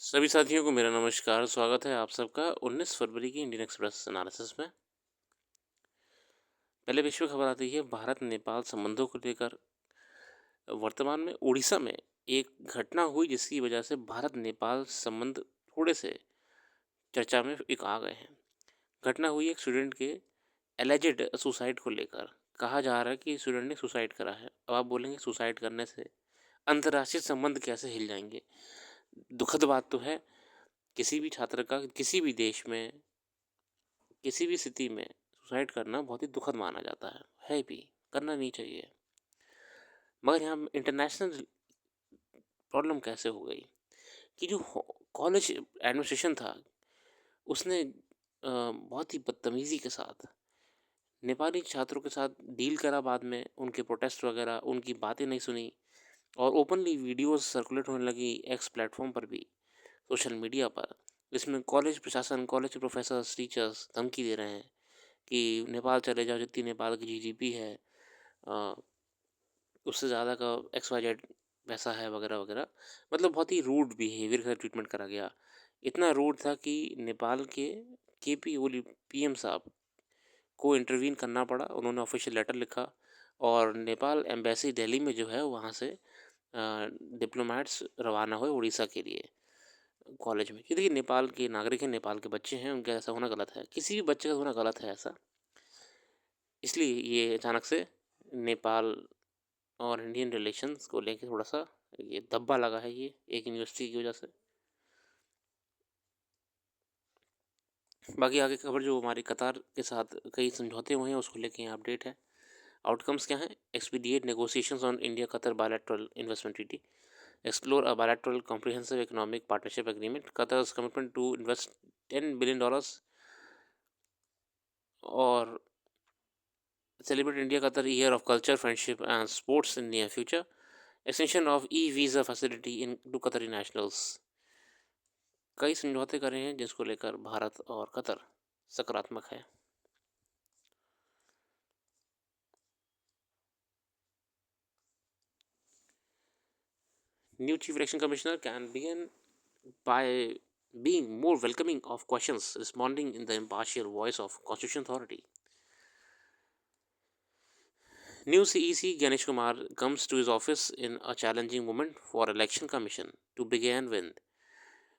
सभी साथियों को मेरा नमस्कार। स्वागत है आप सबका 19 फरवरी की इंडियन एक्सप्रेस एनालिसिस में। पहले विश्व खबर आती है भारत नेपाल संबंधों को लेकर। वर्तमान में उड़ीसा में एक घटना हुई जिसकी वजह से भारत नेपाल संबंध थोड़े से चर्चा में एक आ गए हैं। घटना हुई एक स्टूडेंट के एलिजेड सुसाइड को लेकर। कहा जा रहा है कि स्टूडेंट ने सुसाइड करा है। अब आप बोलेंगे सुसाइड करने से अंतर्राष्ट्रीय संबंध कैसे हिल जाएंगे। दुखद बात तो है, किसी भी छात्र का किसी भी देश में किसी भी स्थिति में सुसाइड करना बहुत ही दुखद माना जाता है भी, करना नहीं चाहिए। मगर यहाँ इंटरनेशनल प्रॉब्लम कैसे हो गई कि जो कॉलेज एडमिनिस्ट्रेशन था उसने बहुत ही बदतमीज़ी के साथ नेपाली छात्रों के साथ डील करा। बाद में उनके प्रोटेस्ट वगैरह, उनकी बातें नहीं सुनी और ओपनली वीडियोस सर्कुलेट होने लगी एक्स प्लेटफॉर्म पर भी, सोशल मीडिया पर, जिसमें कॉलेज प्रशासन, कॉलेज के प्रोफेसर्स, टीचर्स धमकी दे रहे हैं कि नेपाल चले जाओ, जितनी नेपाल की जीडीपी है अ, उससे ज़्यादा का एक्स वाई जेड पैसा है वगैरह वगैरह। मतलब बहुत ही रूड बिहेवियर का ट्रीटमेंट करा गया। इतना रूड था कि नेपाल के पी ओली पीएम साहब को इंटरवीन करना पड़ा। उन्होंने ऑफिशियल लेटर लिखा और नेपाल एम्बेसी दिल्ली में जो है वहाँ से डिप्लोमेट्स रवाना हुए उड़ीसा के लिए कॉलेज में। कि देखिए, नेपाल के नागरिक हैं, नेपाल के बच्चे हैं, उनका ऐसा होना गलत है, किसी भी बच्चे का होना गलत है ऐसा। इसलिए ये अचानक से नेपाल और इंडियन रिलेशंस को लेके थोड़ा सा ये दब्बा लगा है, ये एक यूनिवर्सिटी की वजह से। बाकी आगे खबर जो हमारी कतार के साथ कई समझौते हुए हैं उसको लेके यहाँ अपडेट है। आउटकम्स क्या हैं? Expedite negotiations on India Qatar bilateral investment treaty, explore a bilateral comprehensive economic partnership agreement, Qatar's commitment to invest $10 billion और celebrate India Qatar Year of Culture, Friendship and Sports in near future, extension of e-visa facility in to Qatari nationals। कई समझौते करे हैं जिसको लेकर भारत और Qatar सकारात्मक है। New Chief Election Commissioner can begin by being more welcoming of questions, responding in the impartial voice of Constitution Authority। New CEC Ganesh Kumar comes to his office in a challenging moment for Election Commission to begin with.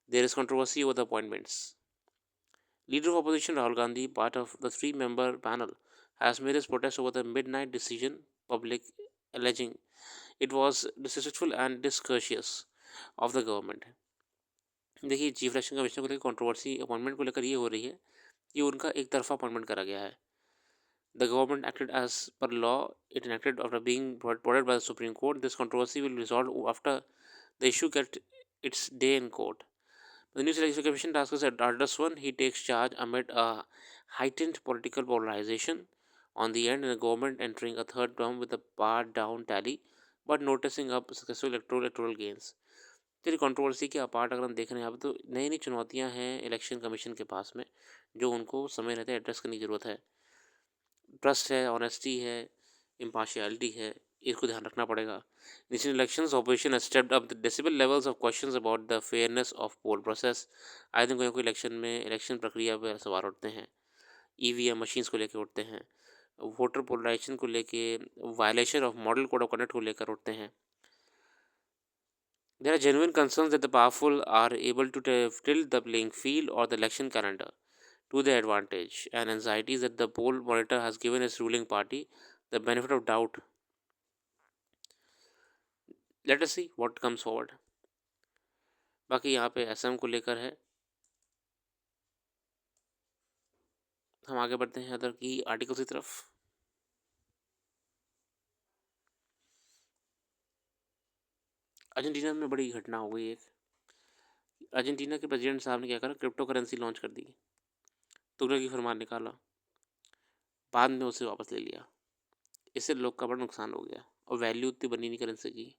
There is controversy over the appointments. Leader of Opposition Rahul Gandhi, part of the three-member panel, has made his protest over the midnight decision public, alleging it was disrespectful and discourteous of the government। देखिए, chief election commissioner को लेकर controversy appointment को लेकर ये हो रही है कि उनका एक तरफा अपॉइंटमेंट करा गया है। The government acted as per law it enacted after being prodded by the Supreme Court. This controversy will resolve after the issue gets its day in court। The new selection commission task force at Ardas one, he takes charge amid a heightened political polarization on the end and the government entering a third term with a bar down tally but noticing up successful electoral gains। तेरी controversy के apart अगर हम देख रहे हैं यहाँ पे तो नई नई चुनौतियाँ हैं इलेक्शन कमीशन के पास में, जो उनको समय रहते एड्रेस करने की ज़रूरत है। ट्रस्ट है, ऑनेस्टी है, इम्पार्शियलिटी है, इसको ध्यान रखना पड़ेगा। Recent elections, opposition has stepped up the decibel levels of questions about the fairness of poll process। आए दिन कोई ना कोई इलेक्शन में इलेक्शन प्रक्रिया पर सवाल उठते हैं, ईवीएम मशीन्स को लेकर उठते हैं, वोटर पोलराइजेशन को लेके, violation of model code of conduct को लेकर उठते हैं। There are genuine concerns that the powerful are able to tilt the playing field or the election calendar to their advantage, and anxieties that the poll monitor has given its ruling party the benefit of doubt। Let us see what comes forward। बाकी यहाँ पे असम को लेकर है। हम आगे बढ़ते हैं अदर की आर्टिकल्स की तरफ। अर्जेंटीना में बड़ी घटना हो गई एक। अर्जेंटीना के प्रेसिडेंट साहब ने क्या करा, क्रिप्टो करेंसी लॉन्च कर दी, तुगलकी फरमान निकाला, बाद में उसे वापस ले लिया। इससे लोग का बड़ा नुकसान हो गया और वैल्यू उतनी बनी नहीं करेंसी की।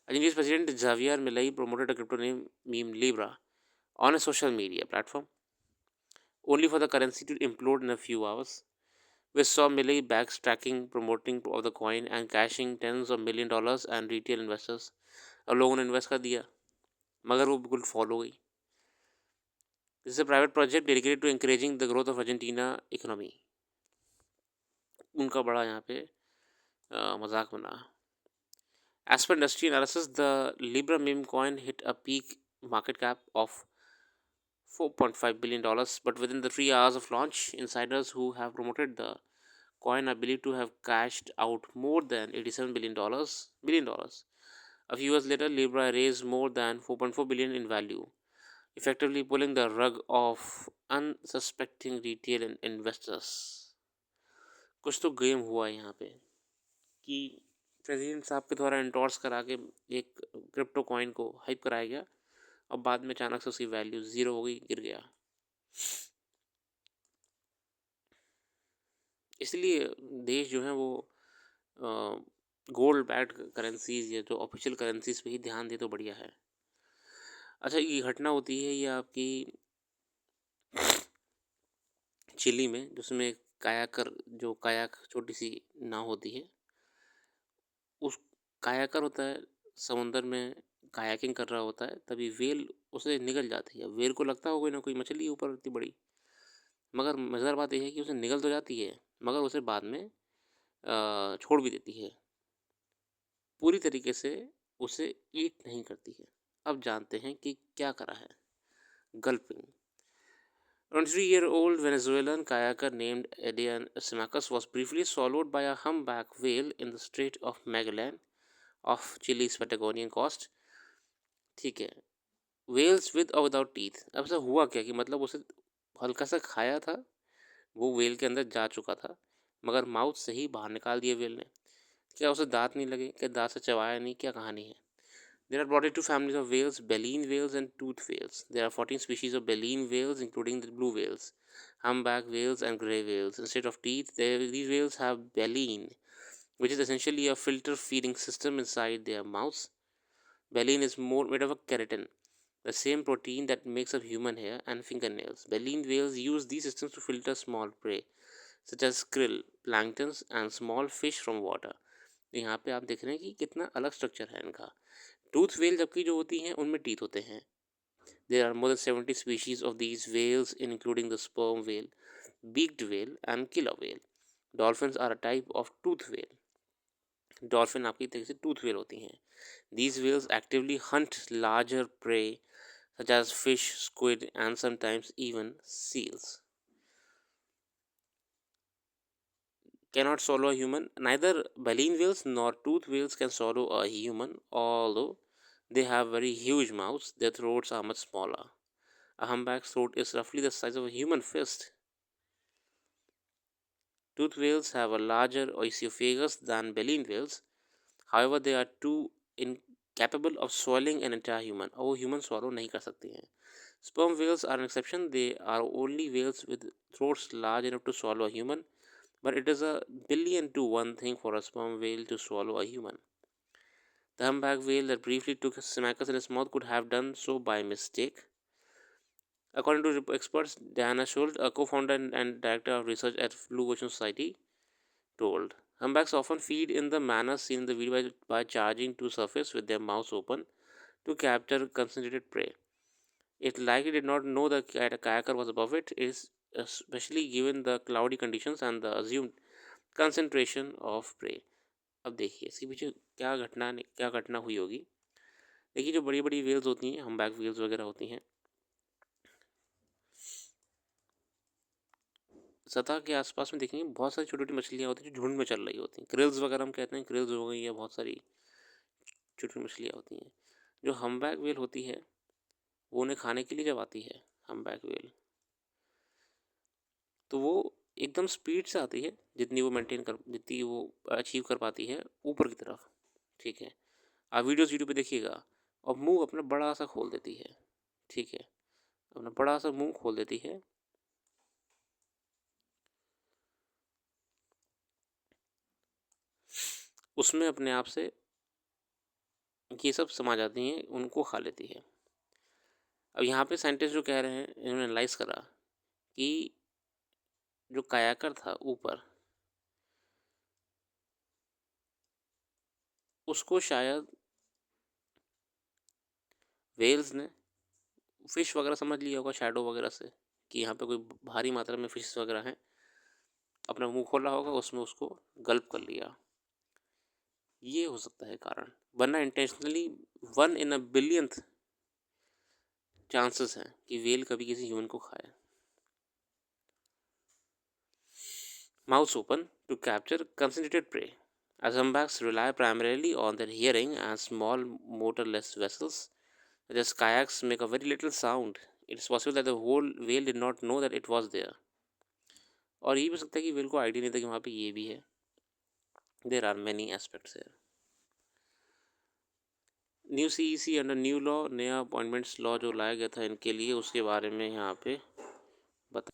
Argentina's President Javier Milei promoted a crypto name meme Libra on a social media platform, only for the currency to implode in a few hours. We saw Milei backtracking, promoting of the coin and cashing tens of $1 million and retail investors। अब लोगों ने invest कर दिया मगर वो बिल्कुल fall हो गई। This is a private project dedicated to encouraging the growth of Argentina economy. उनका बड़ा यहाँ पे मजाक बना। As per industry analysis, the Libra meme coin hit a peak market cap of $4.5 billion, but within the 3 hours of launch, insiders who have promoted the coin are believed to have cashed out more than $87 billion. A few years later, Libra raised more than 4.4 billion in value, effectively pulling the rug off unsuspecting retail investors. कुछ तो game हुआ यहाँ पे कि president साहब के द्वारा endorse करा के एक क्रिप्टो कॉइन को हाइप कराया गया और बाद में अचानक से उसकी वैल्यू ज़ीरो हो गई, गिर गया। इसलिए देश जो है वो गोल्ड बैक्ड करेंसीज या जो ऑफिशियल करेंसीज पे ही ध्यान दे तो बढ़िया है। अच्छा, ये घटना होती है ये आपकी चिली में, जिसमें कायाकर, जो कायाक छोटी सी नाव होती है, उस कायाकर होता है समुंदर में कायाकिंग कर रहा होता है, तभी वेल उसे निगल जाती है। वेल को लगता हो कोई ना कोई मछली ऊपर इतनी बड़ी, मगर मज़ेदार बात यह है कि उसे निगल तो जाती है मगर उसे बाद में छोड़ भी देती है, पूरी तरीके से उसे ईट नहीं करती है। अब जानते हैं कि क्या करा है। गल्पिंग। 23-year-old Venezuelan kayaker named Edian Simacus was briefly swallowed by a humpback whale in the Strait of Magellan of Chile's Patagonian coast। ठीक है, वेल्स विद और विदाउट टीथ। अब ऐसा हुआ क्या कि मतलब उसे हल्का सा खाया था, वो वेल के अंदर जा चुका था, मगर माउथ से ही बाहर निकाल दिया वेल ने। क्या उसे दांत नहीं लगे? क्या दांत से चबाया नहीं? क्या कहानी है? There are broadly two families of whales, baleen whales and tooth whales. There are 14 species of baleen whales, including the blue whales, humpback whales, and grey whales. Instead of teeth, these whales have baleen, which is essentially a filter feeding system inside their mouths. Baleen is more made of a keratin, the same protein that makes up human hair and fingernails. Baleen whales use these systems to filter small prey, such as krill, planktons, and small fish from water. यहाँ पे आप देख रहे हैं कि कितना अलग structure है इनका। टूथ वेल जबकि जो होती हैं उनमें टीथ होते हैं। There are more than 70 species of these whales, including the sperm whale, beaked whale, and killer whale. Dolphins are a type of tooth whale. Dolphin आपकी तरह से टूथ वेल होती हैं। These whales actively hunt larger prey such as fish, squid, and sometimes even seals. Cannot swallow a human. Neither baleen whales nor tooth whales can swallow a human, although they have very huge mouths. Their throats are much smaller. A humpback's throat is roughly the size of a human fist. Tooth whales have a larger oesophagus than baleen whales. However, they are too incapable of swallowing an entire human. और वो human swallow नहीं कर सकती हैं. Sperm whales are an exception. They are only whales with throats large enough to swallow a human, but it is a billion to one thing for a sperm whale to swallow a human. The humpback whale that briefly took Symmachus in his mouth could have done so by mistake. According to experts, Diana Schultz, a co-founder and director of research at Blue Ocean Society, told, humpbacks often feed in the manner seen in the video by charging to surface with their mouths open to capture concentrated prey. It likely did not know the kayaker was above it, especially given the cloudy conditions and the assumed concentration of prey. अब देखिए इसके पीछे क्या घटना हुई होगी। देखिए, जो बड़ी बड़ी वेल्स होती हैं, हम्बैक वेल्स वगैरह होती हैं, सतह के आसपास में देखेंगे बहुत सारी छोटी छोटी मछलियाँ होती हैं जो झुंड में चल रही होती हैं। क्रिल्स वगैरह हम कहते हैं, क्रिल्स हो गई है, बहुत सारी छोटी छोटी मछलियाँ होती हैं। जो हम्बैक वेल होती है वो उन्हें खाने के लिए जब आती है, हम्बैक वेल, तो वो एकदम स्पीड से आती है जितनी वो अचीव कर पाती है ऊपर की तरफ। ठीक है, आप वीडियो पे देखिएगा, और मुंह अपना बड़ा सा खोल देती है। ठीक है, अपना बड़ा सा मुंह खोल देती है, उसमें अपने आप से ये सब समा जाती हैं, उनको खा लेती है। अब यहाँ पे साइंटिस्ट जो कह रहे हैं, इन्होंने एनालाइज करा कि जो कायाकर था ऊपर, उसको शायद वेल्स ने फिश वगैरह समझ लिया होगा शैडो वगैरह से कि यहाँ पे कोई भारी मात्रा में फिश वगैरह हैं, अपना मुंह खोला होगा, उसमें उसको गल्प कर लिया। ये हो सकता है कारण, वरना intentionally 1 in a billion chances हैं कि वेल कभी किसी ह्यूमन को खाए। Mouths open to capture concentrated prey. As humpbacks rely primarily on their hearing and small motorless vessels, such kayaks make a very little sound. It is possible that the whole whale did not know that it was there. और ये भी हो सकता है कि whale को idea नहीं था कि वहाँ पे ये भी है। There are many aspects here. New CEC under new law, नया अपॉइंटमेंट्स लॉ जो लाया गया था इनके लिए, उसके बारे में यहाँ पे बता।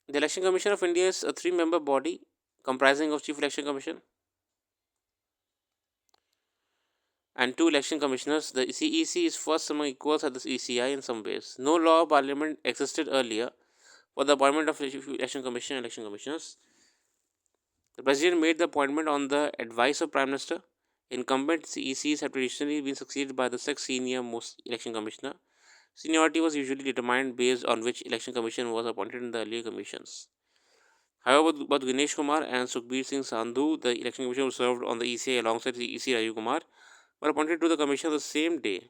The Election Commission of India is a 3-member body comprising of Chief Election Commission and 2 election commissioners. The CEC is first among equals at the ECI in some ways. No law of parliament existed earlier for the appointment of election commission and election commissioners. The president made the appointment on the advice of Prime Minister. Incumbent CECs have traditionally been succeeded by the 6th senior most election commissioner. Seniority was usually determined based on which election commission was appointed in the earlier commissions. However, both Ganesh Kumar and Sukhbir Singh Sandhu, the election commissioner who served on the ECI alongside the EC Rajiv Kumar, were appointed to the commission the same day,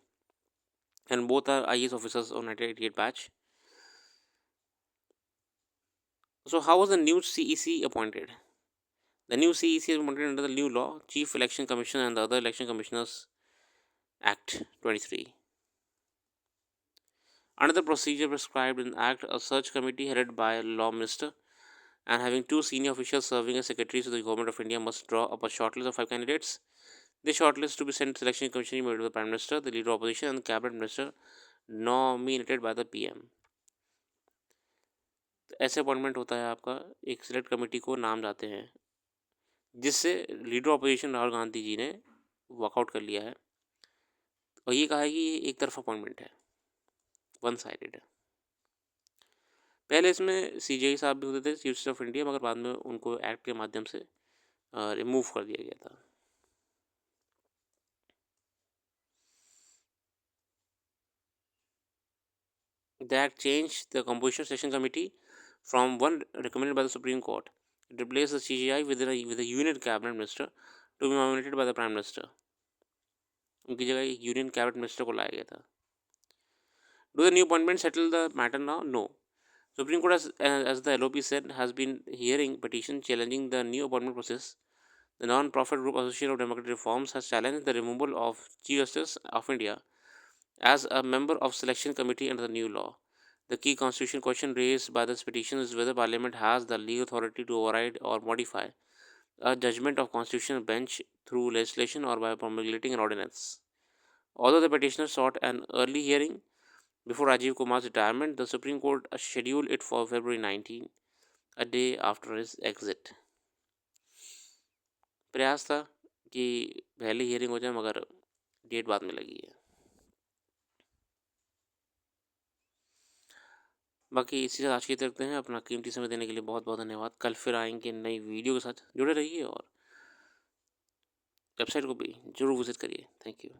and both are IAS officers of 1988 batch. So, how was the new CEC appointed? The new CEC is appointed under the new law, Chief Election Commission and the Other Election Commissioners Act 23. Under the procedure prescribed in the Act, a search committee headed by a law minister and having 2 senior officials serving as secretaries of the Government of India must draw up a shortlist of 5 candidates. This shortlist to be sent to the Selection Commission made by the Prime Minister, the Leader of Opposition and the Cabinet Minister nominated by the PM. ऐसे appointment होता है आपका, एक select committee को नाम जाते हैं जिससे लीडर ऑपोजिशन राहुल गांधी जी ने वॉकआउट कर लिया है और ये कहा है कि ये एक तरफा अपॉइंटमेंट है, वन साइडेड है। पहले इसमें CJI साहब भी होते थे, चीफ जस्टिस ऑफ इंडिया, मगर बाद में उनको एक्ट के माध्यम से रिमूव कर दिया गया था। The act changed the composition of selection committee from one recommended by the Supreme Court. It replaced the CJI with a union cabinet minister to be nominated by the Prime Minister. उनकी जगह एक union cabinet minister को लाया गया था। Do the new appointments settle the matter now? No. Supreme Court, as the LOP said, has been hearing petition challenging the new appointment process. The non-profit group Association of Democratic Reforms has challenged the removal of Chief Justice of India as a member of selection committee under the new law. The key constitutional question raised by this petition is whether Parliament has the legal authority to override or modify a judgment of constitutional bench through legislation or by promulgating an ordinance. Although the petitioner sought an early hearing before Rajiv Kumar's retirement, the Supreme Court scheduled it for February 19, a day after his exit. प्रयास था कि पहले hearing हो जाए, मगर date बाद में लगी है। बाकी इसी से आज की रखते हैं। अपना कीमती समय देने के लिए बहुत बहुत धन्यवाद। कल फिर आएंगे नई वीडियो के साथ, जुड़े रहिए और वेबसाइट को भी जरूर विजिट करिए। Thank you.